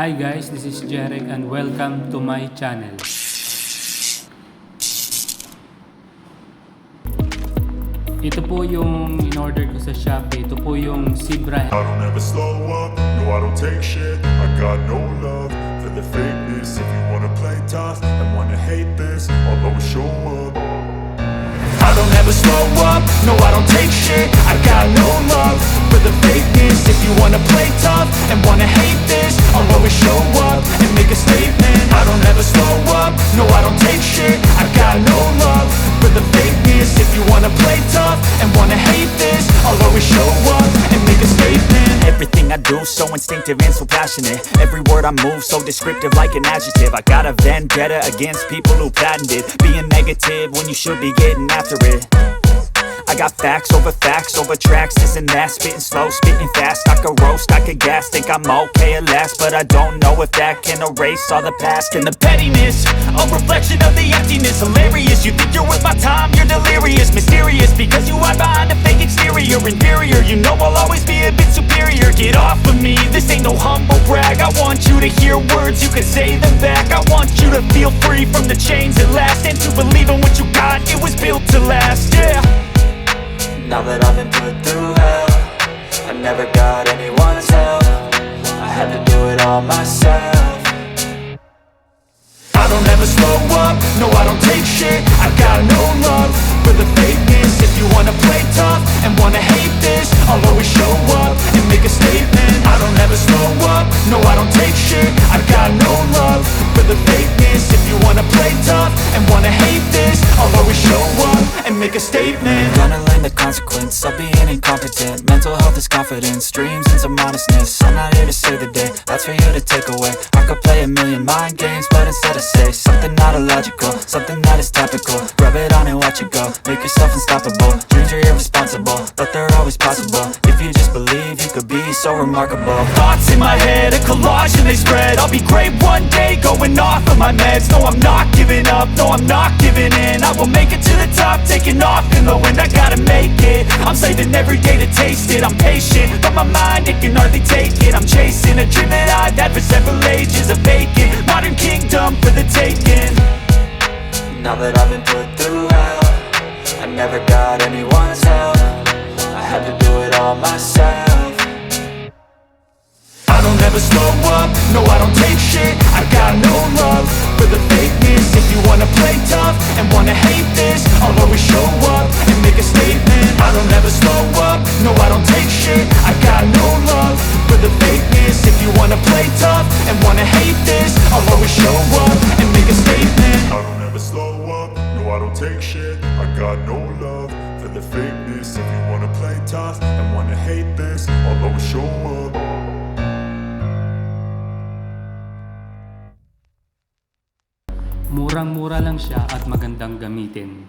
Hi guys, this is Jeric and welcome to my channel. Ito po yung in-order ko sa Shopee. Ito po yung Zebra. I don't ever slow up, no I don't take shit. I got no love for the fakeness. If you wanna play tough and wanna hate this, I'll always show up. I don't ever slow up, no I don't take shit. I got no love for the fakeness. If you wanna play tough and wanna hate this, I'll always show up and make a statement. I don't ever slow up, no I don't take shit. I got no love for the fakeness. If you wanna play tough and wanna hate this, I'll always show up and make a statement. Everything I do so instinctive and so passionate. Every word I move so descriptive like an adjective. I got a vendetta against people who patented being negative when you should be getting after it. I got facts over tracks, this and that. Spitting slow, spitting fast. I could roast, I could gas. Think I'm okay at last, but I don't know if that can erase all the past. And the pettiness, a reflection of the emptiness. Hilarious, you think you're worth my time, you're delirious. Mysterious, because you hide behind a fake exterior. Inferior, you know I'll always be a bit superior. Get off of me, this ain't no humble brag. I want you to hear words, you can say them back. I want you to feel free from the chains at last, and to believe in what you got, it was built to last, yeah. Now that I've been put through hell, I never got anyone's help. I had to do it all myself. I don't ever slow up, no I don't take shit. I got no love for the fakeness. If you wanna play tough and wanna hate this, I'll always show up and make a statement. I don't ever slow up, no I don't take shit. I got no love for the fakeness. If you wanna play tough and wanna hate this, I'll always show up and make a statement. Gonna learn the consequence of being incompetent. Mental health is confidence, dreams and some honestness. I'm not here to save the day, that's for you to take away. I could play a million mind games, but instead I say something not illogical, something that is topical. Rub it on and watch it go, make yourself unstoppable. Dreams are irresponsible, but they're always possible. If you just believe, you could be so remarkable. Thoughts in my head, a collage and they spread. I'll be great one day, going off of my meds. No, I'm not giving up, no, I'm not giving in. I will make it to the top, taking off in the wind. I gotta make it, I'm saving every day to taste it. I'm patient, but my mind, it can hardly take it. I'm chasing a dream that I've had for several ages. A vacant, modern kingdom for the taking. Now that I've been put through hell, I never got anyone's help. I had to do it all myself. I don't ever slow up, no I don't take shit. I got no love for the fakeness. If you wanna play tough and wanna hate this, I'll always show up and make a statement. I don't ever slow up, no I don't take shit. I got no love for the fakeness. If you wanna play tough and wanna hate this, I'll always show up and make a statement. I don't ever slow up, no I don't take shit. I got no love for the fakeness. If you wanna play tough and wanna hate this, I'll always show up. Murang-mura lang siya at magandang gamitin.